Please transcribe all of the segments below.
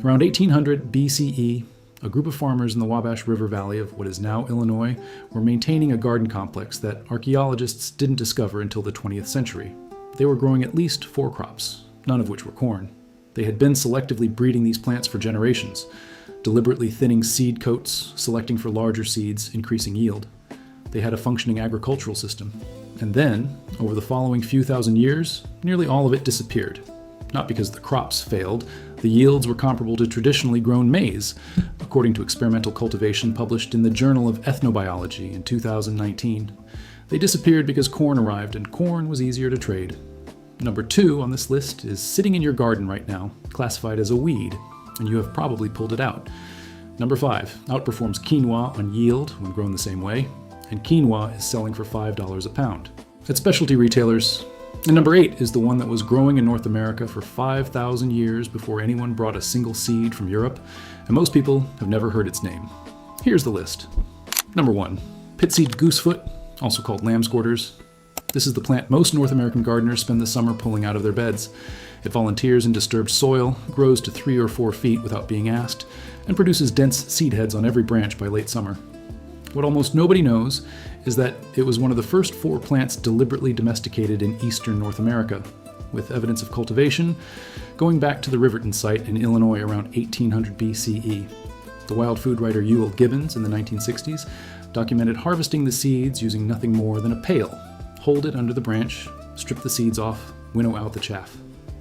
Around 1800 BCE, a group of farmers in the Wabash River Valley of what is now Illinois were maintaining a garden complex that archaeologists didn't discover until the 20th century. They were growing at least 4 crops, none of which were corn. They had been selectively breeding these plants for generations, deliberately thinning seed coats, selecting for larger seeds, increasing yield. They had a functioning agricultural system. And then, over the following few thousand years, nearly all of it disappeared. Not because the crops failed, the yields were comparable to traditionally grown maize, according to experimental cultivation published in the Journal of Ethnobiology in 2019. They disappeared because corn arrived, and corn was easier to trade. Number 2 on this list is sitting in your garden right now, classified as a weed, and you have probably pulled it out. Number 5 outperforms quinoa on yield when grown the same way, and quinoa is selling for $5 a pound at specialty retailers. And number 8 is the one that was growing in North America for 5,000 years before anyone brought a single seed from Europe, and most people have never heard its name. Here's the list. Number 1, pitseed goosefoot, also called Lambsquarters. This is the plant most North American gardeners spend the summer pulling out of their beds. It volunteers in disturbed soil, grows to 3 or 4 feet without being asked, and produces dense seed heads on every branch by late summer. What almost nobody knows is that it was one of the first 4 plants deliberately domesticated in eastern North America, with evidence of cultivation going back to the Riverton site in Illinois around 1800 BCE. The wild food writer Ewell Gibbons in the 1960s documented harvesting the seeds using nothing more than a pail. Hold it under the branch, strip the seeds off, winnow out the chaff.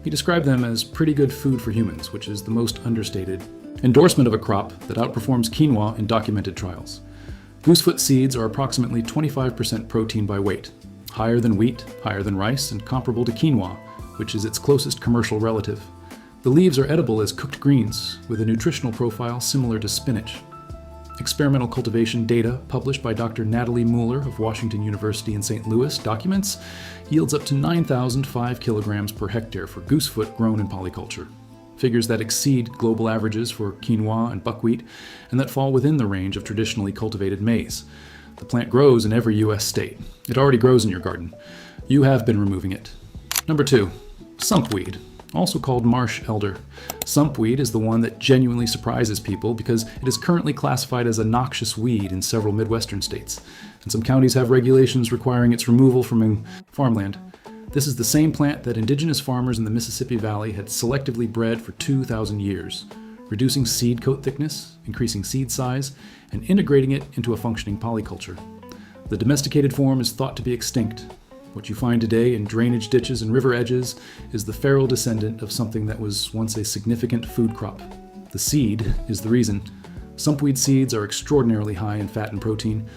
He described them as pretty good food for humans, which is the most understated endorsement of a crop that outperforms quinoa in documented trials. Goosefoot seeds are approximately 25% protein by weight, higher than wheat, higher than rice, and comparable to quinoa, which is its closest commercial relative. The leaves are edible as cooked greens, with a nutritional profile similar to spinach. Experimental cultivation data published by Dr. Natalie Mueller of Washington University in St. Louis documents yields up to 9,005 kilograms per hectare for goosefoot grown in polyculture. Figures that exceed global averages for quinoa and buckwheat, and that fall within the range of traditionally cultivated maize. The plant grows in every U.S. state. It already grows in your garden. You have been removing it. Number 2, sumpweed, also called marsh elder. Sumpweed is the one that genuinely surprises people because it is currently classified as a noxious weed in several Midwestern states, and some counties have regulations requiring its removal from farmland. This is the same plant that indigenous farmers in the Mississippi Valley had selectively bred for 2,000 years, reducing seed coat thickness, increasing seed size, and integrating it into a functioning polyculture. The domesticated form is thought to be extinct. What you find today in drainage ditches and river edges is the feral descendant of something that was once a significant food crop. The seed is the reason. Sumpweed seeds are extraordinarily high in fat and protein,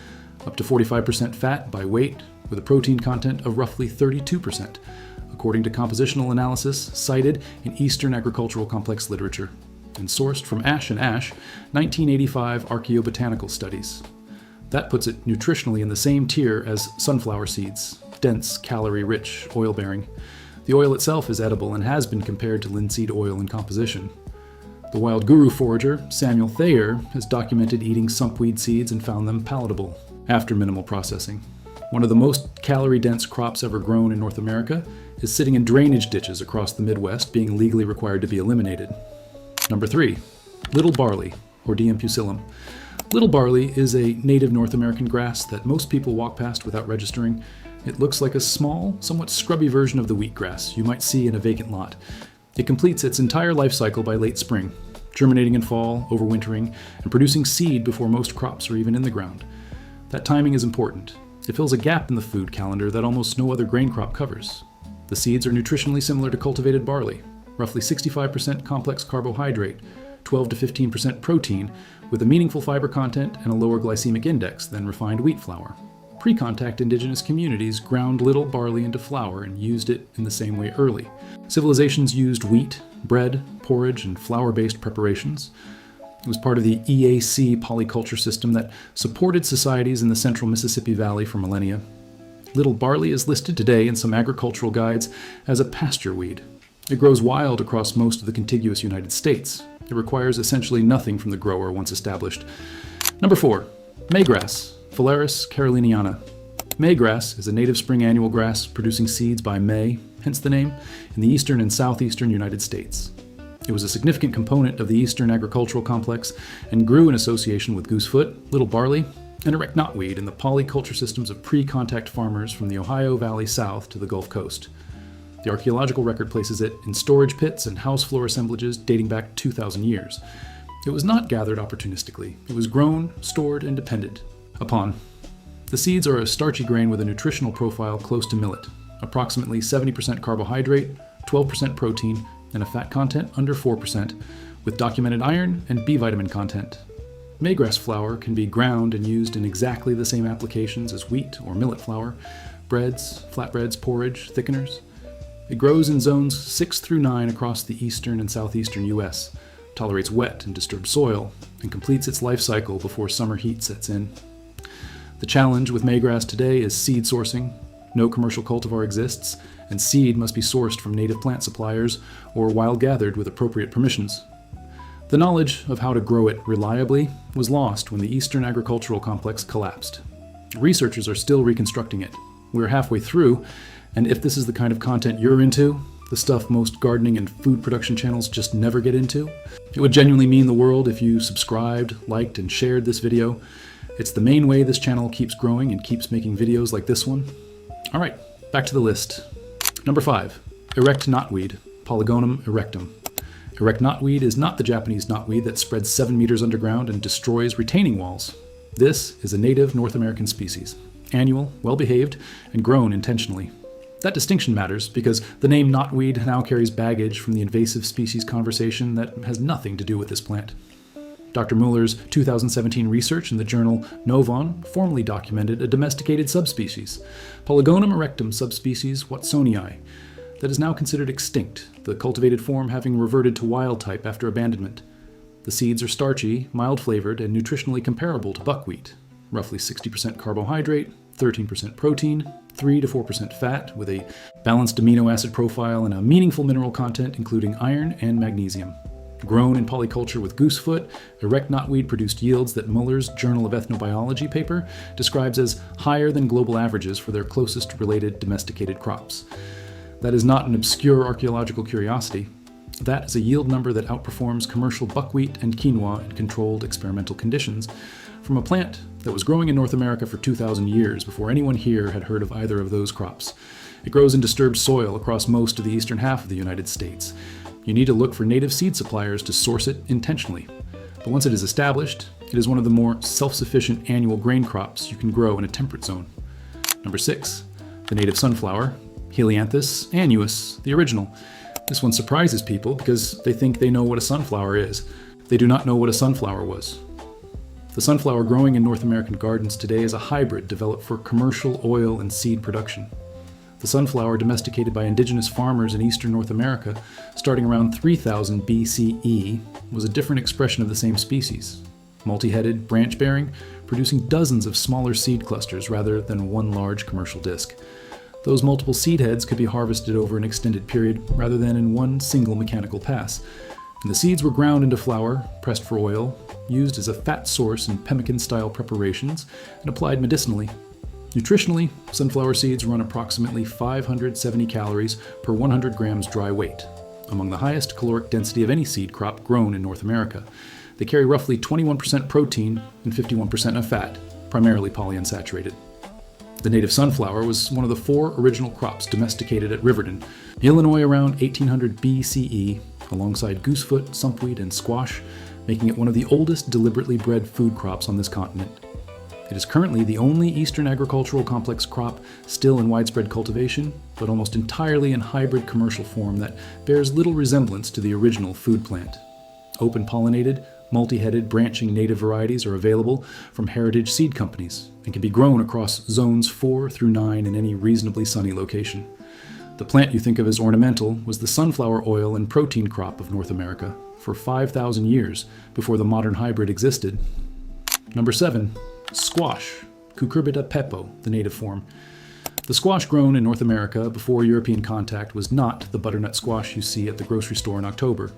up to 45% fat by weight, with a protein content of roughly 32%, according to compositional analysis cited in Eastern agricultural complex literature, and sourced from Ash and Ash, 1985 archaeobotanical studies. That puts it nutritionally in the same tier as sunflower seeds, dense, calorie-rich, oil-bearing. The oil itself is edible and has been compared to linseed oil in composition. The wild guru forager, Samuel Thayer, has documented eating sumpweed seeds and found them palatable after minimal processing. One of the most calorie-dense crops ever grown in North America is sitting in drainage ditches across the Midwest, being legally required to be eliminated. Number 3, little barley, or Pusillum. Little barley is a native North American grass that most people walk past without registering. It looks like a small, somewhat scrubby version of the wheatgrass you might see in a vacant lot. It completes its entire life cycle by late spring, germinating in fall, overwintering, and producing seed before most crops are even in the ground. That timing is important. It fills a gap in the food calendar that almost no other grain crop covers. The seeds are nutritionally similar to cultivated barley, roughly 65% complex carbohydrate, 12 to 15% protein, with a meaningful fiber content and a lower glycemic index than refined wheat flour. Pre-contact indigenous communities ground little barley into flour and used it in the same way early. Civilizations used wheat, bread, porridge, and flour-based preparations. It was part of the EAC polyculture system that supported societies in the central Mississippi Valley for millennia. Little barley is listed today in some agricultural guides as a pasture weed. It grows wild across most of the contiguous United States. It requires essentially nothing from the grower once established. Number 4, maygrass, Phalaris caroliniana. Maygrass is a native spring annual grass producing seeds by May, hence the name, in the eastern and southeastern United States. It was a significant component of the Eastern agricultural complex and grew in association with goosefoot, little barley, and Erect knotweed in the polyculture systems of pre-contact farmers from the Ohio Valley south to the Gulf Coast. The archaeological record places it in storage pits and house floor assemblages dating back 2,000 years. It was not gathered opportunistically. It was grown, stored, and depended upon. The seeds are a starchy grain with a nutritional profile close to millet, approximately 70% carbohydrate, 12% protein, and a fat content under 4%, with documented iron and B vitamin content. Maygrass flour can be ground and used in exactly the same applications as wheat or millet flour, breads, flatbreads, porridge, thickeners. It grows in zones 6 through 9 across the eastern and southeastern U.S., tolerates wet and disturbed soil, and completes its life cycle before summer heat sets in. The challenge with maygrass today is seed sourcing. No commercial cultivar exists, and seed must be sourced from native plant suppliers or wild gathered with appropriate permissions. The knowledge of how to grow it reliably was lost when the Eastern agricultural complex collapsed. Researchers are still reconstructing it. We're halfway through, and if this is the kind of content you're into, the stuff most gardening and food production channels just never get into, it would genuinely mean the world if you subscribed, liked, and shared this video. It's the main way this channel keeps growing and keeps making videos like this one. All right, back to the list. Number 5, Erect knotweed, Polygonum erectum. Erect knotweed is not the Japanese knotweed that spreads 7 meters underground and destroys retaining walls. This is a native North American species, annual, well-behaved, and grown intentionally. That distinction matters because the name knotweed now carries baggage from the invasive species conversation that has nothing to do with this plant. Dr. Muller's 2017 research in the journal Novon formally documented a domesticated subspecies, Polygonum erectum subspecies watsonii, that is now considered extinct, the cultivated form having reverted to wild type after abandonment. The seeds are starchy, mild-flavored, and nutritionally comparable to buckwheat, roughly 60% carbohydrate, 13% protein, 3 to 4% fat, with a balanced amino acid profile and a meaningful mineral content including iron and magnesium. Grown in polyculture with goosefoot, Erect knotweed produced yields that Muller's Journal of Ethnobiology paper describes as higher than global averages for their closest related domesticated crops. That is not an obscure archaeological curiosity. That is a yield number that outperforms commercial buckwheat and quinoa in controlled experimental conditions from a plant that was growing in North America for 2,000 years before anyone here had heard of either of those crops. It grows in disturbed soil across most of the eastern half of the United States. You need to look for native seed suppliers to source it intentionally. But once it is established, it is one of the more self-sufficient annual grain crops you can grow in a temperate zone. Number 6, the native sunflower, Helianthus annuus, the original. This one surprises people because they think they know what a sunflower is. They do not know what a sunflower was. The sunflower growing in North American gardens today is a hybrid developed for commercial oil and seed production. The sunflower, domesticated by indigenous farmers in eastern North America starting around 3000 BCE, was a different expression of the same species, multi-headed, branch-bearing, producing dozens of smaller seed clusters rather than one large commercial disc. Those multiple seed heads could be harvested over an extended period rather than in one single mechanical pass. And the seeds were ground into flour, pressed for oil, used as a fat source in pemmican-style preparations, and applied medicinally. Nutritionally, sunflower seeds run approximately 570 calories per 100 grams dry weight, among the highest caloric density of any seed crop grown in North America. They carry roughly 21% protein and 51% of fat, primarily polyunsaturated. The native sunflower was one of the 4 original crops domesticated at Riverton, Illinois around 1800 BCE, alongside goosefoot, sumpweed, and squash, making it one of the oldest deliberately bred food crops on this continent. It is currently the only Eastern agricultural complex crop still in widespread cultivation, but almost entirely in hybrid commercial form that bears little resemblance to the original food plant. Open-pollinated, multi-headed, branching native varieties are available from heritage seed companies and can be grown across zones 4 through 9 in any reasonably sunny location. The plant you think of as ornamental was the sunflower oil and protein crop of North America for 5,000 years before the modern hybrid existed. Number 7. Squash, Cucurbita pepo, the native form. The squash grown in North America before European contact was not the butternut squash you see at the grocery store in October.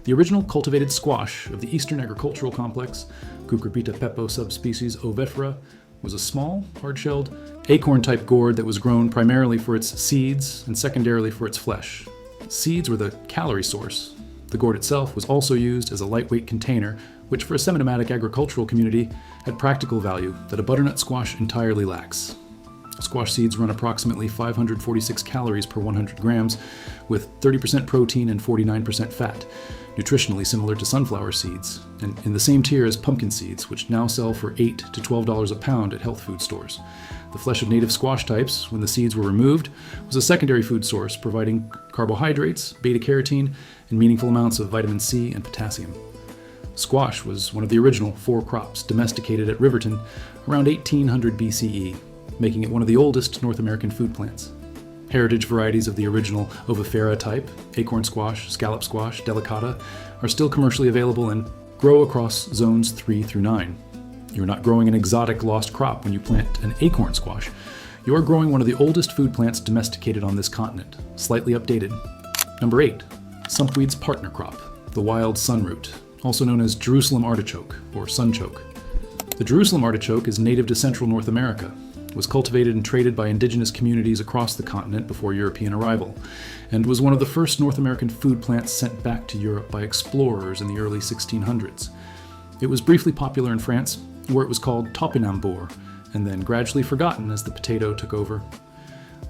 The original cultivated squash of the Eastern agricultural complex, Cucurbita pepo subspecies ovifera, was a small, hard-shelled, acorn-type gourd that was grown primarily for its seeds and secondarily for its flesh. Seeds were the calorie source. The gourd itself was also used as a lightweight container, which for a semi-nomadic agricultural community had practical value that a butternut squash entirely lacks. Squash seeds run approximately 546 calories per 100 grams, with 30% protein and 49% fat, nutritionally similar to sunflower seeds, and in the same tier as pumpkin seeds, which now sell for $8 to $12 a pound at health food stores. The flesh of native squash types, when the seeds were removed, was a secondary food source, providing carbohydrates, beta-carotene, and meaningful amounts of vitamin C and potassium. Squash was one of the original 4 crops domesticated at Riverton around 1800 BCE, making it one of the oldest North American food plants. Heritage varieties of the original ovifera type, acorn squash, scallop squash, delicata, are still commercially available and grow across zones 3 through 9. You're not growing an exotic lost crop when you plant an acorn squash. You are growing one of the oldest food plants domesticated on this continent, slightly updated. Number 8. Sumpweed's partner crop, the wild sunroot, also known as Jerusalem artichoke or sunchoke. The Jerusalem artichoke is native to central North America, was cultivated and traded by indigenous communities across the continent before European arrival, and was one of the first North American food plants sent back to Europe by explorers in the early 1600s. It was briefly popular in France, where it was called topinambour, and then gradually forgotten as the potato took over.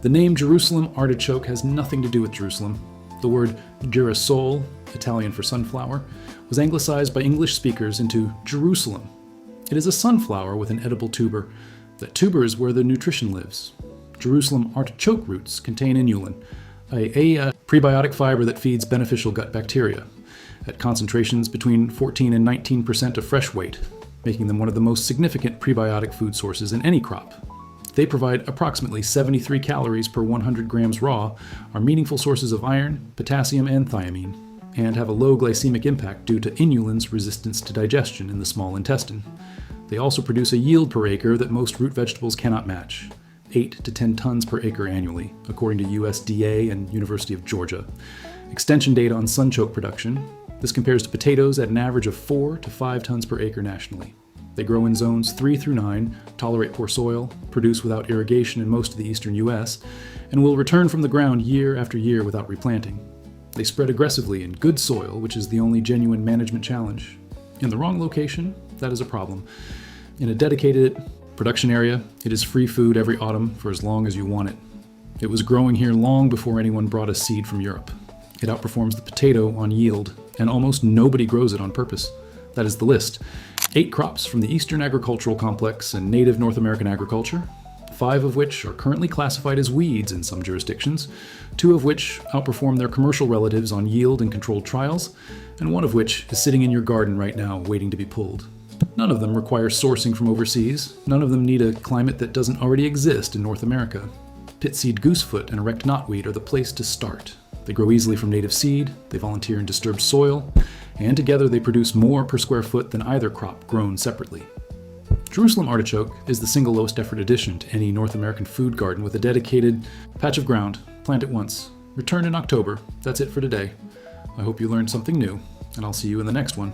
The name Jerusalem artichoke has nothing to do with Jerusalem. The word girasole, Italian for sunflower, was anglicized by English speakers into Jerusalem. It is a sunflower with an edible tuber. That tuber is where the nutrition lives. Jerusalem artichoke roots contain inulin, a prebiotic fiber that feeds beneficial gut bacteria, at concentrations between 14 and 19% of fresh weight, making them one of the most significant prebiotic food sources in any crop. They provide approximately 73 calories per 100 grams raw, are meaningful sources of iron, potassium, and thiamine, and have a low glycemic impact due to inulin's resistance to digestion in the small intestine. They also produce a yield per acre that most root vegetables cannot match, 8 to 10 tons per acre annually, according to USDA and University of Georgia. Extension data on sunchoke production. This compares to potatoes at an average of 4 to 5 tons per acre nationally. They grow in zones 3 through 9, tolerate poor soil, produce without irrigation in most of the eastern US, and will return from the ground year after year without replanting. They spread aggressively in good soil, which is the only genuine management challenge. In the wrong location, that is a problem. In a dedicated production area, it is free food every autumn for as long as you want it. It was growing here long before anyone brought a seed from Europe. It outperforms the potato on yield, and almost nobody grows it on purpose. That is the list. 8 crops from the Eastern Agricultural Complex and native North American agriculture, 5 of which are currently classified as weeds in some jurisdictions, 2 of which outperform their commercial relatives on yield and controlled trials, and 1 of which is sitting in your garden right now waiting to be pulled. None of them require sourcing from overseas. None of them need a climate that doesn't already exist in North America. Pitseed, goosefoot, and erect knotweed are the place to start. They grow easily from native seed, they volunteer in disturbed soil, and together they produce more per square foot than either crop grown separately. Jerusalem artichoke is the single lowest effort addition to any North American food garden with a dedicated patch of ground. Plant it once. Return in October. That's it for today. I hope you learned something new, and I'll see you in the next one.